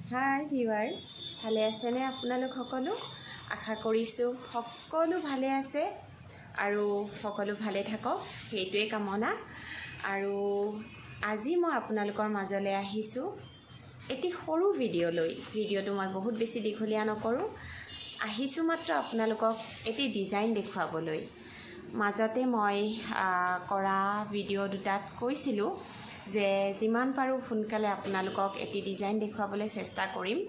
হাই viewers, ভালে আছেনে আপোনালোক সকলো? আশা কৰিছোঁ সকলো ভালে আছে আৰু সকলো ভালে থাকক, সেইটোৱে কামনা। আৰু আজি মই আপোনালোকৰ মাজলৈ আহিছোঁ এটি সৰু ভিডিঅ'টো মই বহুত বেছি দীঘলীয়া নকৰোঁ। আহিছোঁ মাত্ৰ আপোনালোকক এটি ডিজাইন দেখুৱাবলৈ। মাজতে মই কৰা ভিডিঅ' দুটাত কৈছিলোঁ যে যিমান পাৰোঁ সোনকালে আপোনালোকক এটি ডিজাইন দেখুৱাবলৈ চেষ্টা কৰিম।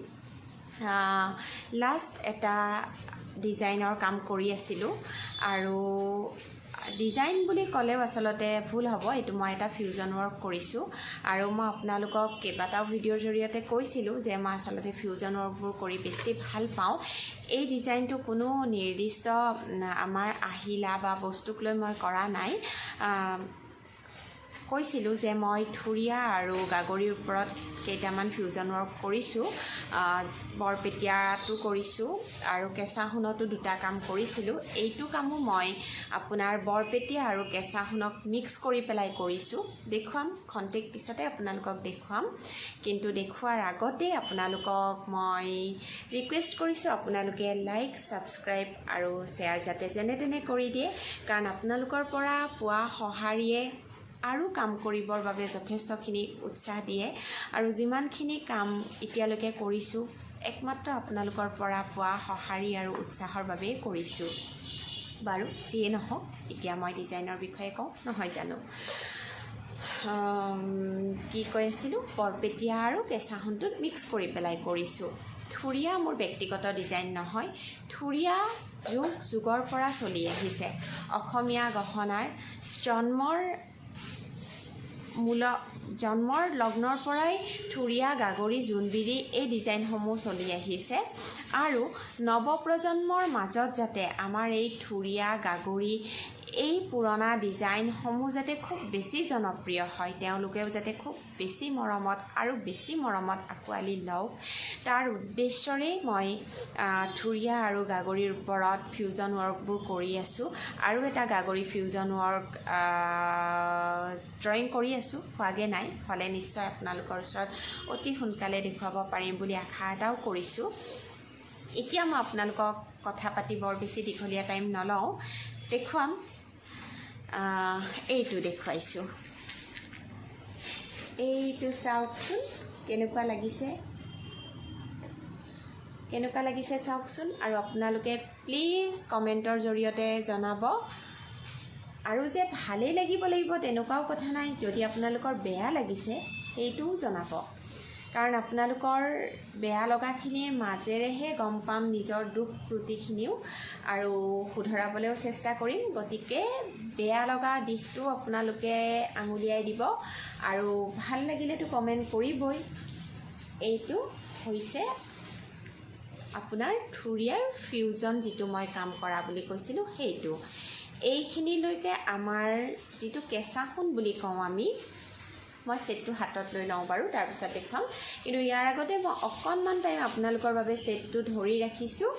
লাষ্ট এটা ডিজাইনৰ কাম কৰি আছিলোঁ আৰু ডিজাইন বুলি ক'লেও আচলতে ভুল হ'ব, এইটো মই এটা ফিউজন ৱৰ্ক কৰিছোঁ। আৰু মই আপোনালোকক কেইবাটাও ভিডিঅ'ৰ জৰিয়তে কৈছিলোঁ যে মই আচলতে ফিউজন ৱৰ্কবোৰ কৰি বেছি ভাল পাওঁ। এই ডিজাইনটো কোনো নিৰ্দিষ্ট আমাৰ আহিলা বা বস্তুক লৈ মই কৰা নাই। কৈছিলোঁ যে মই থুৰীয়া আৰু গাগৰিৰ ওপৰত কেইটামান ফিউজন ৱৰ্ক কৰিছোঁ, বৰপেটীয়াটো কৰিছোঁ আৰু কেঁচা সোণতো দুটা কাম কৰিছিলোঁ। এইটো কামো মই আপোনাৰ বৰপেটীয়া আৰু কেঁচা সোণক মিক্স কৰি পেলাই কৰিছোঁ। দেখুৱাম খন্তেক পিছতে আপোনালোকক দেখুৱাম, কিন্তু দেখুৱাৰ আগতে আপোনালোকক মই ৰিকুৱেষ্ট কৰিছোঁ আপোনালোকে লাইক, ছাবস্ক্ৰাইব আৰু শ্বেয়াৰ যাতে যেনে তেনে কৰি দিয়ে, কাৰণ আপোনালোকৰ পৰা পোৱা সঁহাৰিয়ে আৰু কাম কৰিবৰ বাবে যথেষ্টখিনি উৎসাহ দিয়ে। আৰু যিমানখিনি কাম এতিয়ালৈকে কৰিছোঁ একমাত্ৰ আপোনালোকৰ পৰা পোৱা সঁহাৰি আৰু উৎসাহৰ বাবেই কৰিছোঁ। বাৰু যিয়ে নহওক, এতিয়া মই ডিজাইনৰ বিষয়ে কওঁ নহয় জানো। কি কৈ আছিলোঁ, বৰপেটীয়া আৰু কেঁচা সোণটোত মিক্স কৰি পেলাই কৰিছোঁ। থুৰীয়া মোৰ ব্যক্তিগত ডিজাইন নহয়, থুৰীয়া যুগৰ পৰা চলি আহিছে। অসমীয়া গহনাৰ জন্মৰ লগ্নৰ পৰাই থুৰীয়া, গাগৰি, জোনবিৰি এই ডিজাইনসমূহ চলি আহিছে। আৰু নৱপ্ৰজন্মৰ মাজত যাতে আমাৰ এই থুৰীয়া, গাগৰি এই পুৰণা ডিজাইনসমূহ যাতে খুব বেছি জনপ্ৰিয় হয়, তেওঁলোকেও যাতে খুব বেছি মৰমত আৰু বেছি মৰমত আঁকোৱালি লওক, তাৰ উদ্দেশ্যৰেই মই থুৰীয়া আৰু গাগৰিৰ ওপৰত ফিউজন ৱৰ্কবোৰ কৰি আছোঁ। আৰু এটা গাগৰি ফিউজন ৱৰ্ক ড্ৰয়িং কৰি আছোঁ, হোৱাগৈ নাই, হ'লে নিশ্চয় আপোনালোকৰ ওচৰত অতি সোনকালে দেখুৱাব পাৰিম বুলি আশা এটাও কৰিছোঁ। এতিয়া মই আপোনালোকক কথা পাতি বৰ বেছি দীঘলীয়া টাইম নলওঁ, দেখুৱাম। এইটো দেখুৱাইছোঁ, এইটো চাওকচোন কেনেকুৱা লাগিছে চাওকচোন। আৰু আপোনালোকে প্লিজ কমেণ্টৰ জৰিয়তে জনাব। আৰু যে ভালেই লাগিব তেনেকুৱাও কথা নাই, যদি আপোনালোকৰ বেয়া লাগিছে সেইটোও জনাব, কাৰণ আপোনালোকৰ বেয়া লগাখিনিৰ মাজেৰেহে গম পাম নিজৰ দুখ ত্ৰুটিখিনিও, আৰু শুধৰাবলৈও চেষ্টা কৰিম। গতিকে বেয়া লগা দিশটো আপোনালোকে আঙুলিয়াই দিব আৰু ভাল লাগিলেতো কমেণ্ট কৰিবই। এইটো হৈছে আপোনাৰ থুৰীয়াৰ ফিউজন, যিটো মই কাম কৰা বুলি কৈছিলোঁ সেইটো। এইখিনিলৈকে আমাৰ যিটো কেঁচা সোণ বুলি কওঁ আমি, মই ছেটটো হাতত লৈ লওঁ বাৰু, তাৰপিছত দেখুৱাম। কিন্তু ইয়াৰ আগতে মই অকণমান টাইম আপোনালোকৰ বাবে ছেটটো ধৰি ৰাখিছোঁ।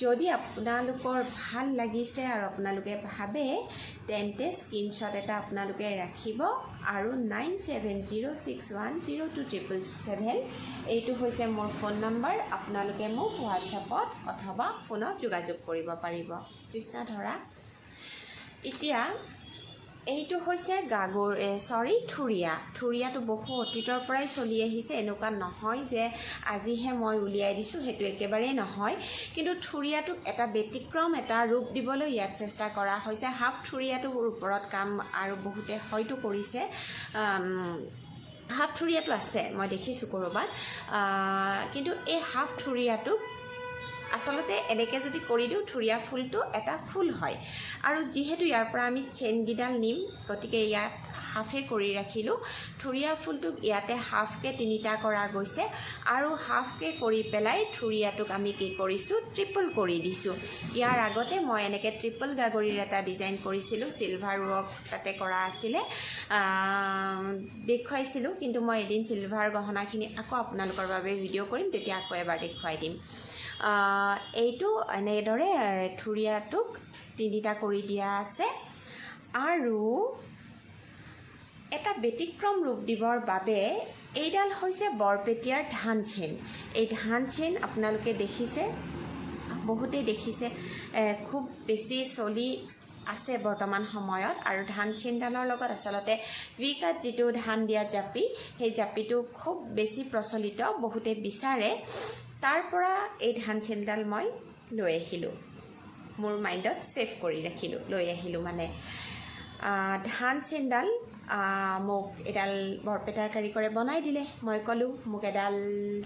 যদি আপোনালোকৰ ভাল লাগিছে আৰু আপোনালোকে ভাবে তেন্তে স্ক্ৰীনশ্বট এটা আপোনালোকে ৰাখিব আৰু 9706102777 এইটো হৈছে মোৰ ফোন নম্বৰ। আপোনালোকে মোক হোৱাটছআপত অথবা ফোনত যোগাযোগ কৰিব পাৰিব। তৃষ্ণা ধৰা। এতিয়া এইটো হৈছে থুৰীয়াটো বহু অতীতৰ পৰাই চলি আহিছে, এনেকুৱা নহয় যে আজিহে মই উলিয়াই দিছোঁ, সেইটো একেবাৰেই নহয়। কিন্তু থুৰীয়াটোক এটা ব্যতিক্ৰম এটা ৰূপ দিবলৈ ইয়াত চেষ্টা কৰা হৈছে। হাফ থুৰীয়াটোৰ ওপৰত কাম আৰু বহুতে হয়তো কৰিছে, হাফ থুৰীয়াটো আছে মই দেখিছোঁ ক'ৰবাত, কিন্তু এই হাফ থুৰীয়াটোক আচলতে এনেকৈ যদি কৰি দিওঁ থুৰীয়া ফুলটো এটা ফুল হয়। আৰু যিহেতু ইয়াৰ পৰা আমি চেইনকেইডাল নিম, গতিকে ইয়াত হাফে কৰি ৰাখিলোঁ। থুৰীয়া ফুলটোক ইয়াতে হাফকৈ তিনিটা কৰা গৈছে, আৰু হাফকৈ কৰি পেলাই থুৰীয়াটোক আমি কি কৰিছোঁ, ট্ৰিপল কৰি দিছোঁ। ইয়াৰ আগতে মই এনেকৈ ট্ৰিপল গাগৰিৰ এটা ডিজাইন কৰিছিলোঁ, চিলভাৰ ৱৰ্ক তাতে কৰা আছিলে, দেখুৱাইছিলোঁ। কিন্তু মই এদিন চিলভাৰ গহনাখিনি আকৌ আপোনালোকৰ বাবে ভিডিঅ' কৰিম, তেতিয়া আকৌ এবাৰ দেখুৱাই দিম। এইটো এনেদৰে থুৰীয়াটোক তিনিটা কৰি দিয়া আছে। আৰু এটা ব্যতিক্ৰম ৰূপ দিবৰ বাবে এইডাল হৈছে বৰপেটীয়াৰ ধান চেইন। এই ধান চেইন আপোনালোকে দেখিছে, বহুতেই দেখিছে, খুব বেছি চলি আছে বৰ্তমান সময়ত। আৰু ধান চেইনডালৰ লগত আচলতে উইকাত যিটো ধান দিয়া জাপি, সেই জাপিটো খুব বেছি প্ৰচলিত, বহুতে বিচাৰে। তাৰ পৰা এই ধান চেইনডাল মই লৈ আহিলোঁ, মোৰ মাইণ্ডত ছেভ কৰি ৰাখিলোঁ, লৈ আহিলোঁ। মানে ধান চেইনডাল মোক এডাল বৰপেটাৰ কাৰিকৰে বনাই দিলে। মই ক'লোঁ মোক এডাল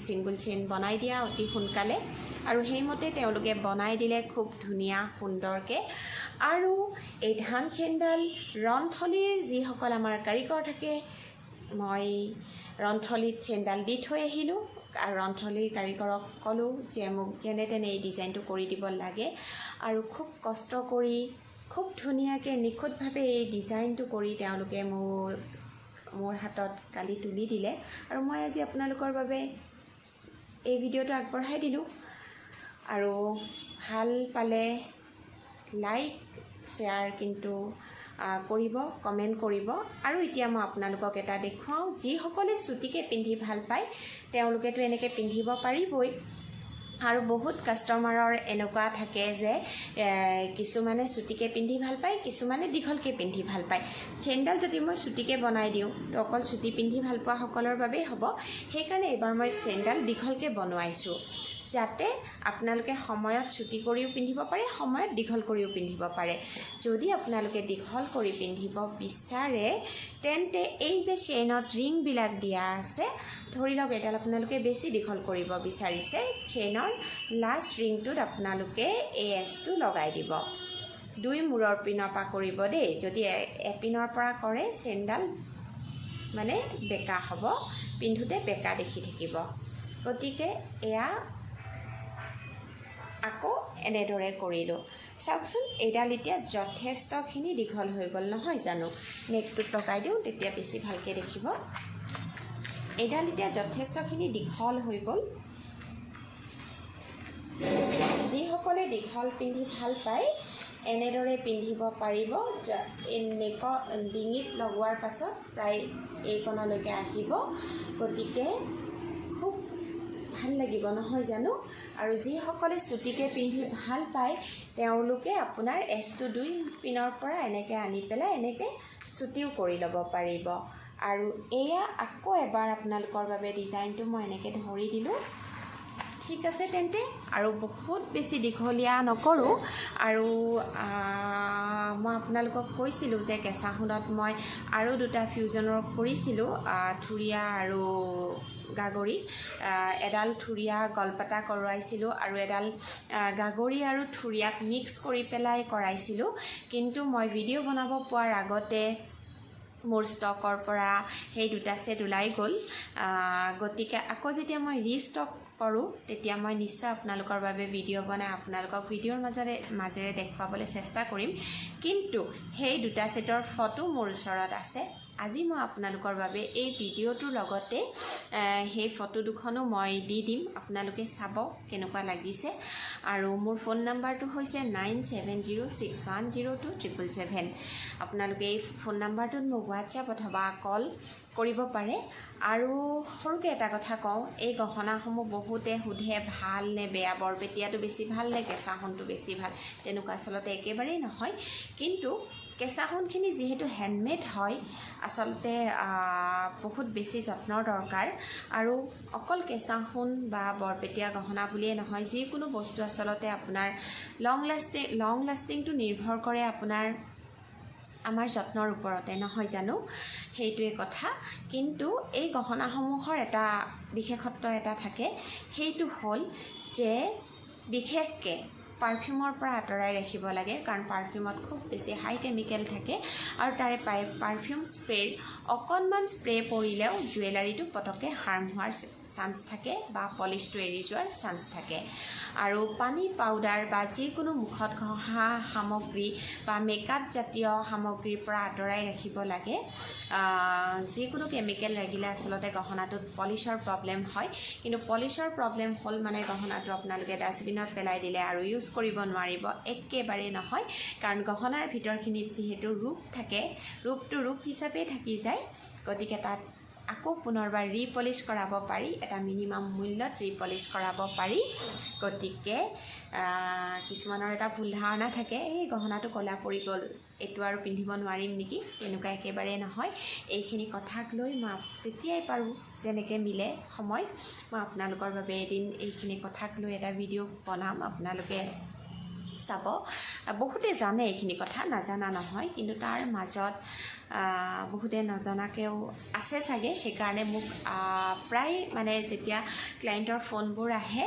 ছিংগুল চেইন বনাই দিয়া অতি সোনকালে, আৰু সেইমতে তেওঁলোকে বনাই দিলে খুব ধুনীয়া সুন্দৰকৈ। আৰু এই ধান চেইনডাল ৰণথলীৰ যিসকল আমাৰ কাৰিকৰ থাকে, মই ৰণথলীত চেইনডাল দি থৈ আহিলোঁ। আৰু ৰণথলীৰ কাৰিকৰক ক'লোঁ যে মোক যেনে তেনে এই ডিজাইনটো কৰি দিব লাগে। আৰু খুব কষ্ট কৰি খুব ধুনীয়াকৈ নিখুঁতভাৱে এই ডিজাইনটো কৰি তেওঁলোকে মোৰ হাতত কালি তুলি দিলে। আৰু মই আজি আপোনালোকৰ বাবে এই ভিডিঅ'টো আগবঢ়াই দিলোঁ। আৰু ভাল পালে লাইক শ্বেয়াৰ কিন্তু কৰিব, কমেণ্ট কৰিব। আৰু এতিয়া মই আপোনালোকক এটা দেখুৱাওঁ, যিসকলে চুটিকৈ পিন্ধি ভাল পায় তেওঁলোকেতো এনেকৈ পিন্ধিব পাৰিবই। আৰু বহুত কাষ্টমাৰৰ এনেকুৱা থাকে যে কিছুমানে চুটিকৈ পিন্ধি ভাল পায়, কিছুমানে দীঘলকৈ পিন্ধি ভাল পায়। চেইনডাল যদি মই চুটিকৈ বনাই দিওঁ তো অকল চুটি পিন্ধি ভাল পোৱাসকলৰ বাবেই হ'ব। সেইকাৰণে এইবাৰ মই চেইনডাল দীঘলকৈ বনোৱাইছোঁ, যাতে আপোনালোকে সময়ত চুটি কৰিও পিন্ধিব পাৰে, সময়ত দীঘল কৰিও পিন্ধিব পাৰে। যদি আপোনালোকে দীঘল কৰি পিন্ধিব বিচাৰে তেন্তে এই যে চেইনত ৰিংবিলাক দিয়া আছে, ধৰি লওক এডাল আপোনালোকে বেছি দীঘল কৰিব বিচাৰিছে, চেইনৰ লাষ্ট ৰিংটোত আপোনালোকে এই এচটো লগাই দিব। 2 মূৰৰ পিনৰ পৰা কৰিব দেই। যদি এপিনৰ পৰা কৰে চেইনডাল মানে বেকা হ'ব, পিন্ধোতে বেকা দেখি থাকিব। গতিকে এয়া আকৌ এনেদৰে কৰিলোঁ। চাওকচোন, এইডাল এতিয়া যথেষ্টখিনি দীঘল হৈ গ'ল নহয় জানো। নেকটোত লগাই দিওঁ তেতিয়া বেছি ভালকৈ দেখিব। এইডাল এতিয়া যথেষ্টখিনি দীঘল হৈ গ'ল। যিসকলে দীঘল পিন্ধি ভাল পায় এনেদৰে পিন্ধিব পাৰিব। ডিঙিত লগোৱাৰ পাছত প্ৰায় এইকণলৈকে আহিব। গতিকে খুব ভাল লাগিব নহয় জানো। আৰু যিসকলে চুটিকৈ পিন্ধি ভাল পায় তেওঁলোকে আপোনাৰ এচটো 2 পিনৰ পৰা এনেকৈ আনি পেলাই এনেকৈ চুটিও কৰি ল'ব পাৰিব। আৰু এয়া আকৌ এবাৰ আপোনালোকৰ বাবে ডিজাইনটো মই এনেকৈ ধৰি দিলোঁ। ঠিক আছে তেন্তে, আৰু বহুত বেছি দীঘলীয়া নকৰোঁ। আৰু মই আপোনালোকক কৈছিলোঁ যে কেঁচা সোণত মই আৰু 2টা ফিউজনৰ কৰিছিলোঁ, থুৰীয়া আৰু গাগৰি। এডাল থুৰীয়া গলপাতা কৰোৱাইছিলোঁ আৰু এডাল গাগৰি আৰু থুৰীয়াক মিক্স কৰি পেলাই কৰাইছিলোঁ। কিন্তু মই ভিডিঅ' বনাব পোৱাৰ আগতে মোৰ ষ্টকৰ পৰা সেই 2টা ছেট ওলাই গ'ল। গতিকে আকৌ যেতিয়া মই ৰিষ্টক কৰোঁ তেতিয়া মই নিশ্চয় আপোনালোকৰ বাবে ভিডিঅ' বনাই আপোনালোকক ভিডিঅ'ৰ মাজেৰে দেখুৱাবলৈ চেষ্টা কৰিম। কিন্তু সেই 2টা ছেটৰ ফটো মোৰ ওচৰত আছে। আজি মই আপোনালোকৰ বাবে এই ভিডিঅ'টোৰ লগতে সেই ফটো দুখনো মই দি দিম, আপোনালোকে চাব কেনেকুৱা লাগিছে। আৰু মোৰ ফোন নাম্বাৰটো হৈছে 9706102777। আপোনালোকে এই ফোন নাম্বাৰটোত মোক হোৱাটছআপ অথবা কল কৰিব পাৰে। আৰু সৰুকৈ এটা কথা কওঁ, এই গহনাসমূহ বহুতে সোধে ভাল নে বেয়া, বৰপেটীয়াটো বেছি ভাল নে কেঁচা সোণটো বেছি ভাল। তেনেকুৱা আচলতে একেবাৰেই নহয়। কিন্তু কেঁচা সোণখিনি যিহেতু হেণ্ডমেড হয়, আচলতে বহুত বেছি যত্নৰ দৰকাৰ। আৰু অকল কেঁচা সোণ বা বৰপেটীয়া গহনা বুলিয়ে নহয়, যিকোনো বস্তু আচলতে আপোনাৰ লং লাষ্টিংটো নিৰ্ভৰ কৰে আমাৰ যত্নৰ ওপৰতে নহয় জানো। সেইটোৱে কথা। কিন্তু এই গহনাসমূহৰ এটা বিশেষত্ব এটা থাকে, সেইটো হ'ল যে বিশেষকৈ পাৰফিউমৰ পৰা আঁতৰাই ৰাখিব লাগে। কাৰণ পাৰফিউমত খুব বেছি হাই কেমিকেল থাকে আৰু তাৰে পাৰফিউম স্প্ৰেৰ অকণমান স্প্ৰে পৰিলেও জুৱেলাৰীটো পটককৈ হাৰ্ম হোৱাৰ চান্স থাকে বা পলিচটো এৰি যোৱাৰ চান্স থাকে। আৰু পানী পাউডাৰ বা যিকোনো মুখত ঘঁহা সামগ্ৰী বা মেকআপ জাতীয় সামগ্ৰীৰ পৰা আঁতৰাই ৰাখিব লাগে। যিকোনো কেমিকেল লাগিলে আচলতে গহনাটোত পলিচৰ প্ৰব্লেম হয়। কিন্তু পলিচৰ প্ৰব্লেম হ'ল মানে গহনাটো আপোনালোকে ডাষ্টবিনত পেলাই দিলে আৰু ইউজ কৰিব নোৱাৰিব, একেবাৰে নহয়। কাৰণ গহনাৰ ভিতৰখিনিত যিহেতু ৰূপ থাকে, ৰূপটো ৰূপ হিচাপেই থাকি যায়। গতিকে তাত আকৌ পুনৰবাৰ ৰিপলিছ কৰাব পাৰি, এটা মিনিমাম মূল্যত ৰিপলিছ কৰাব পাৰি। গতিকে কিছুমানৰ এটা ভুল ধাৰণা থাকে, এই গহনাটো ক'লা পৰি গ'ল, এইটো আৰু পিন্ধিব নোৱাৰিম নেকি, তেনেকুৱা একেবাৰে নহয়। এইখিনি কথাক লৈ মই যেতিয়াই পাৰোঁ, যেনেকৈ মিলে সময়, মই আপোনালোকৰ বাবে এদিন এইখিনি কথাক লৈ এটা ভিডিঅ' বনাম, আপোনালোকে চাব। বহুতে জানে এইখিনি কথা, নাজানা নহয়, কিন্তু তাৰ মাজত বহুতে নজনাকেও আছে চাগে। সেইকাৰণে মোক প্ৰায় মানে যেতিয়া ক্লায়েণ্টৰ ফোনবোৰ আহে,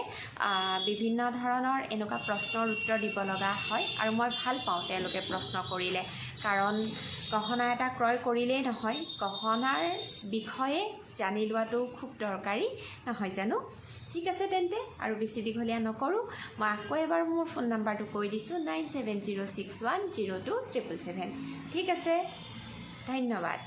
বিভিন্ন ধৰণৰ এনেকুৱা প্ৰশ্নৰ উত্তৰ দিব লগা হয়, আৰু মই ভাল পাওঁ তেওঁলোকে প্ৰশ্ন কৰিলে, কাৰণ গহনা এটা ক্ৰয় কৰিলেই নহয়, গহনাৰ বিষয়ে জানি লোৱাটো খুব দৰকাৰী, নহয় জানো? ঠিক আছে তেন্তে, আৰু বেছি দীঘলীয়া নকৰোঁ। মই আকৌ এবাৰ মোৰ ফোন নাম্বাৰটো কৈ দিছোঁ, 9706102777। ঠিক আছে, ধন্যবাদ।